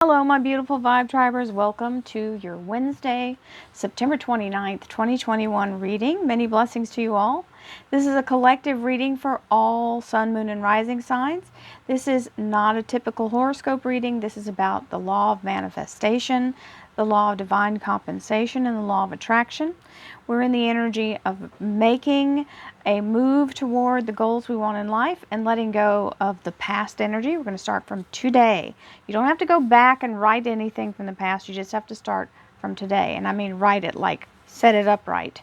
Hello, my beautiful Vibe Tribers. Welcome to your Wednesday, September 29th, 2021 reading. Many blessings to you all. This is a collective reading for all Sun, Moon, and Rising signs. This is not a typical horoscope reading. This is about the law of manifestation, the law of divine compensation, and the law of attraction. We're in the energy of making a move toward the goals we want in life and letting go of the past energy. We're going to start from today. You don't have to go back and write anything from the past. You just have to start from today. And I mean write it, like set it up right.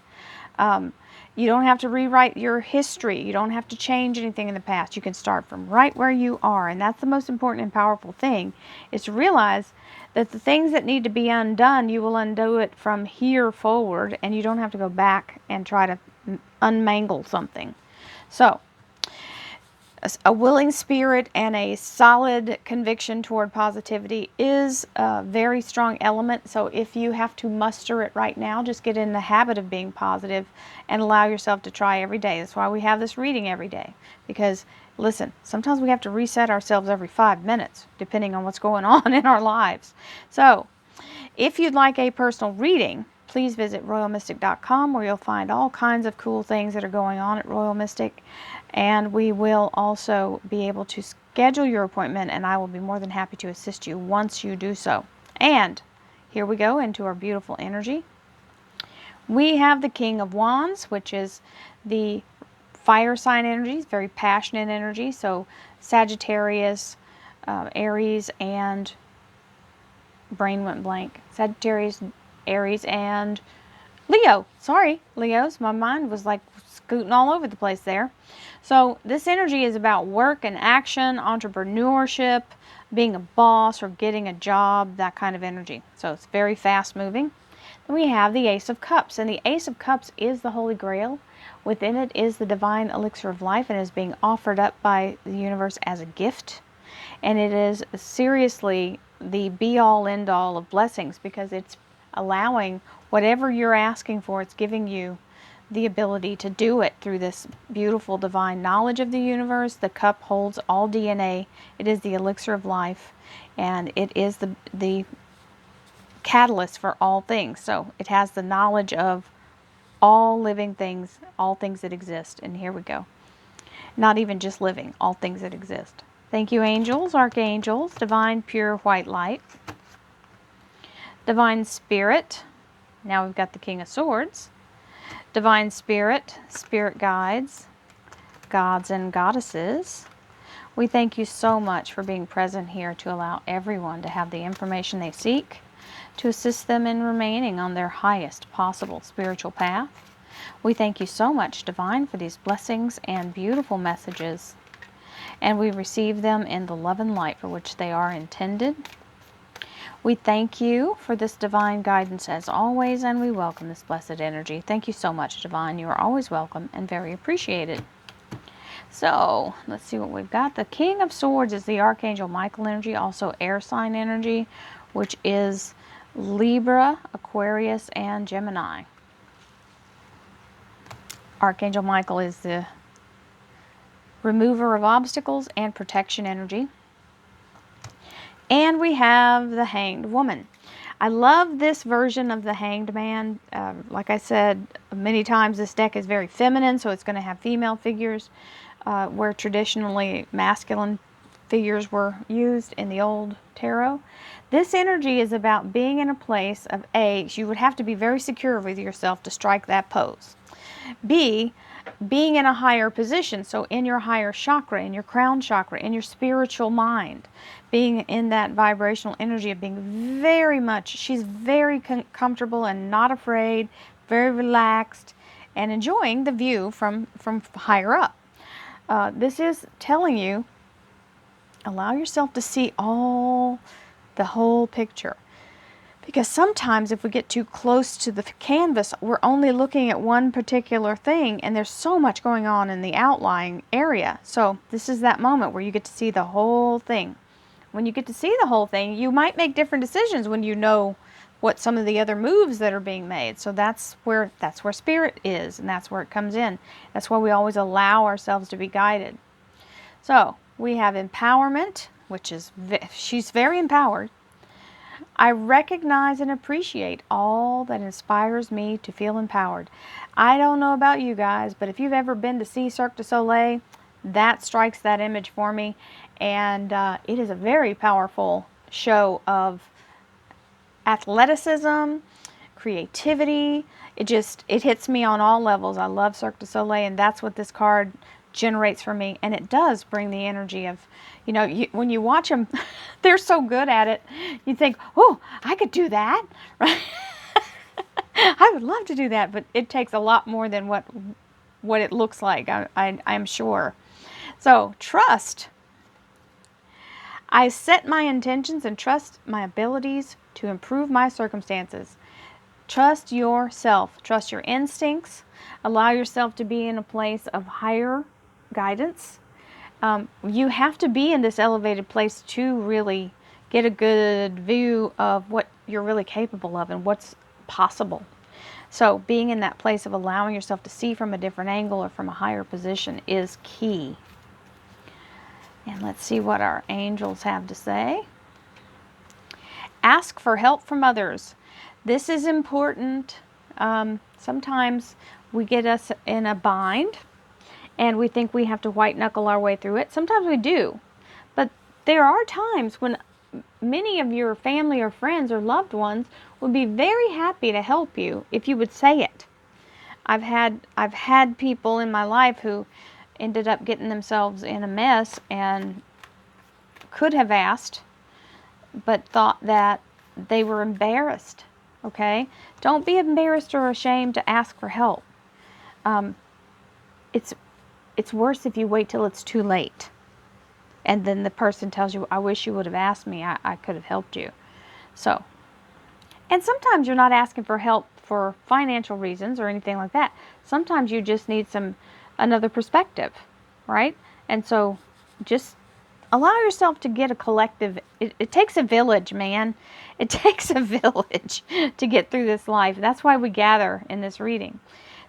You don't have to rewrite your history. You don't have to change anything in the past. You can start from right where you are. And that's the most important and powerful thing, is to realize that the things that need to be undone, you will undo it from here forward, and you don't have to go back and try to unmangle something. So, a willing spirit and a solid conviction toward positivity is a very strong element. So if you have to muster it right now, just get in the habit of being positive and allow yourself to try every day. That's why we have this reading every day. Because, listen, sometimes we have to reset ourselves every 5 minutes, depending on what's going on in our lives. So, if you'd like a personal reading, please visit royalmystic.com, where you'll find all kinds of cool things that are going on at Royal Mystic. And we will also be able to schedule your appointment, and I will be more than happy to assist you once you do so. And here we go into our beautiful energy. We have the King of Wands, which is the fire sign energy, very passionate energy. So Sagittarius, Aries, and brain went blank. Sagittarius, Aries, and Leo. Sorry, Leos. My mind was like scooting all over the place there. So this energy is about work and action, entrepreneurship, being a boss or getting a job, that kind of energy. So it's very fast moving. Then we have the Ace of Cups, and the Ace of Cups is the Holy Grail. Within it is the divine elixir of life, and is being offered up by the universe as a gift. And it is seriously the be-all, end-all of blessings, because it's allowing whatever you're asking for, it's giving you the ability to do it through this beautiful divine knowledge of the universe. The cup holds all DNA. It is the elixir of life, and it is the catalyst for all things. So it has the knowledge of all living things, all things that exist. And here we go. Not even just living, all things that exist. Thank you, angels, archangels, divine pure white light, divine spirit. Now we've got the King of Swords. Divine Spirit, Spirit Guides, Gods and Goddesses. We thank you so much for being present here to allow everyone to have the information they seek, to assist them in remaining on their highest possible spiritual path. We thank you so much, Divine, for these blessings and beautiful messages, and we receive them in the love and light for which they are intended. We thank you for this divine guidance as always, and we welcome this blessed energy. Thank you so much, Divine. You are always welcome and very appreciated. So, let's see what we've got. The King of Swords is the Archangel Michael energy, also air sign energy, which is Libra, Aquarius, and Gemini. Archangel Michael is the remover of obstacles and protection energy. And we have the Hanged Woman. I love this version of the Hanged Man. Like I said many times, this deck is very feminine, so it's going to have female figures, where traditionally masculine figures were used in the old tarot. This energy is about being in a place of A, you would have to be very secure with yourself to strike that pose. B, being in a higher position, so in your higher chakra, in your crown chakra, in your spiritual mind, being in that vibrational energy of being very much, she's very comfortable and not afraid, very relaxed, and enjoying the view from higher up. This is telling you, allow yourself to see the whole picture. Because sometimes if we get too close to the canvas, we're only looking at one particular thing, and there's so much going on in the outlying area. So this is that moment where you get to see the whole thing. When you get to see the whole thing, you might make different decisions when you know what some of the other moves that are being made. So that's where spirit is, and that's where it comes in. That's why we always allow ourselves to be guided. So we have empowerment, which is, she's very empowered. I recognize and appreciate all that inspires me to feel empowered. I don't know about you guys, but if you've ever been to see Cirque du Soleil, that strikes that image for me. And it is a very powerful show of athleticism, creativity. It hits me on all levels. I love Cirque du Soleil, and that's what this card generates for me. And it does bring the energy of, when you watch them, they're so good at it. You think, oh, I could do that, right? I would love to do that, but it takes a lot more than what it looks like, I'm sure. So, trust. I set my intentions and trust my abilities to improve my circumstances. Trust yourself. Trust your instincts. Allow yourself to be in a place of higher guidance. You have to be in this elevated place to really get a good view of what you're really capable of and what's possible. So being in that place of allowing yourself to see from a different angle or from a higher position is key. And let's see what our angels have to say. Ask for help from others. This is important. Sometimes we get us in a bind and we think we have to white knuckle our way through it. Sometimes we do. But there are times when many of your family or friends or loved ones would be very happy to help you if you would say it. I've had people in my life who ended up getting themselves in a mess and could have asked, but thought that they were embarrassed. Okay? Don't be embarrassed or ashamed to ask for help. It's worse if you wait till it's too late. And then the person tells you, I wish you would have asked me. I could have helped you. So, and sometimes you're not asking for help for financial reasons or anything like that. Sometimes you just need another perspective, right? And so just allow yourself to get a collective, it takes a village, man. It takes a village to get through this life. That's why we gather in this reading.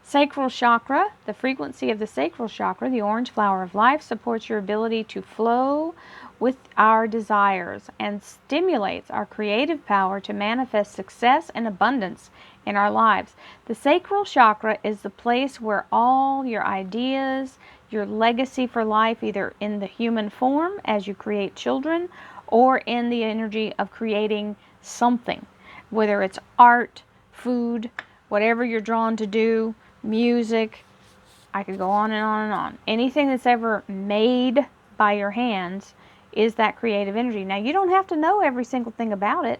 Sacral chakra, the frequency of the sacral chakra, the orange flower of life, supports your ability to flow with our desires and stimulates our creative power to manifest success and abundance in our lives. The sacral chakra is the place where all your ideas, your legacy for life, either in the human form as you create children or in the energy of creating something, whether it's art, food, whatever you're drawn to do, music, I could go on and on and on. Anything that's ever made by your hands is that creative energy. Now, you don't have to know every single thing about it.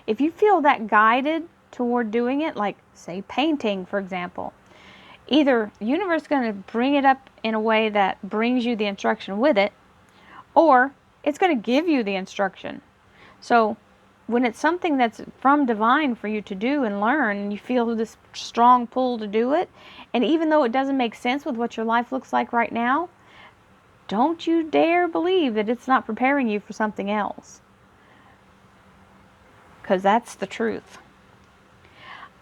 If you feel that guided toward doing it, like, say, painting, for example, either the universe is going to bring it up in a way that brings you the instruction with it, or it's going to give you the instruction. So when it's something that's from divine for you to do and learn, and you feel this strong pull to do it, and even though it doesn't make sense with what your life looks like right now, don't you dare believe that it's not preparing you for something else. Because that's the truth.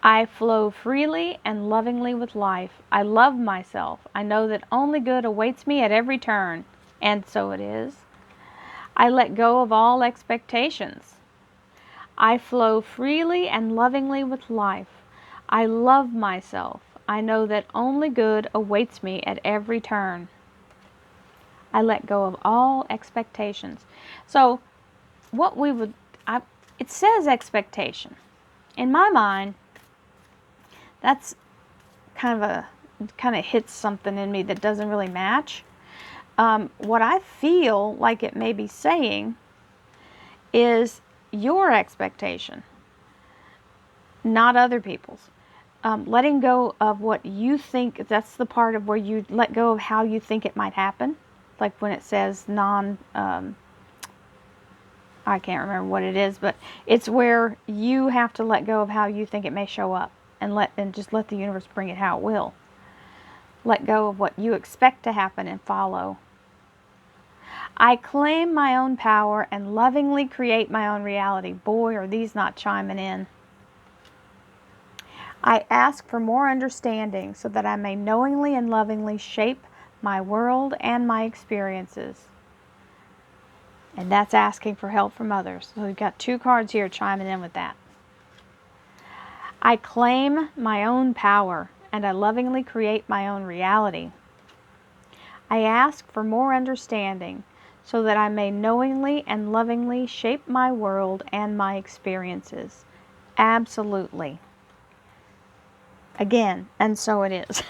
I flow freely and lovingly with life. I love myself. I know that only good awaits me at every turn. And so it is. I let go of all expectations. I flow freely and lovingly with life. I love myself. I know that only good awaits me at every turn. I let go of all expectations. So what it says expectation. In my mind, that's kind of hits something in me that doesn't really match. What I feel like it may be saying is your expectation, not other people's. Letting go of what you think, that's the part of where you let go of how you think it might happen. Like when it says I can't remember what it is, but it's where you have to let go of how you think it may show up and just let the universe bring it how it will. Let go of what you expect to happen and follow. I claim my own power and lovingly create my own reality. Boy, are these not chiming in. I ask for more understanding so that I may knowingly and lovingly shape my world and my experiences. And that's asking for help from others. So we've got 2 cards here chiming in with that. I claim my own power, and I lovingly create my own reality. I ask for more understanding so that I may knowingly and lovingly shape my world and my experiences. Absolutely. Again, and so it is.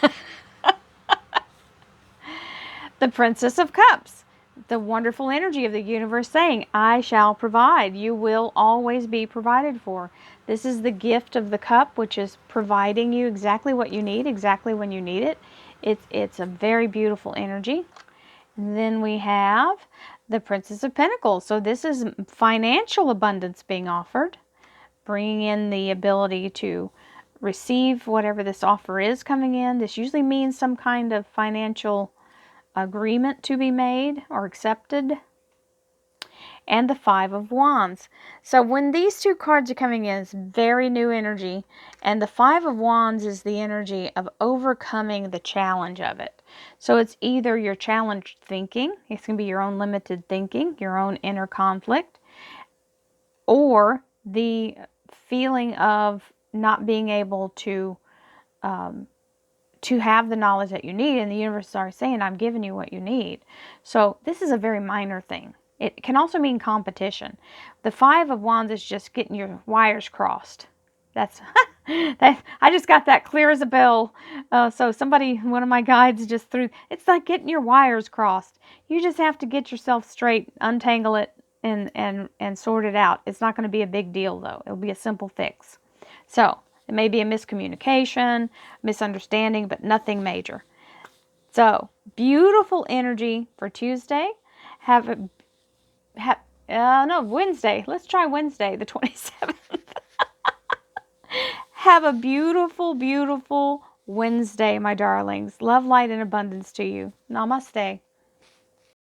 The Princess of Cups. The wonderful energy of the universe saying, I shall provide. You will always be provided for. This is the gift of the cup, which is providing you exactly what you need, exactly when you need it. It's a very beautiful energy. And then we have the Princess of Pentacles. So this is financial abundance being offered, bringing in the ability to receive whatever this offer is coming in. This usually means some kind of financial agreement to be made or accepted. And the Five of Wands. So when these 2 cards are coming in, it's very new energy. And the Five of Wands is the energy of overcoming the challenge of it. So it's either your challenged thinking, it's going to be your own limited thinking, your own inner conflict, or the feeling of not being able to have the knowledge that you need, and the universe is already saying, I'm giving you what you need. So this is a very minor thing. It can also mean competition. The Five of Wands is just getting your wires crossed. That's that. I just got that clear as a bell. So somebody, one of my guides just threw, it's like getting your wires crossed. You just have to get yourself straight, untangle it, and sort it out. It's not going to be a big deal though. It'll be a simple fix. So it may be a miscommunication, misunderstanding, but nothing major. So, beautiful energy for Tuesday. Wednesday. Let's try Wednesday, the 27th. Have a beautiful, beautiful Wednesday, my darlings. Love, light, and abundance to you. Namaste.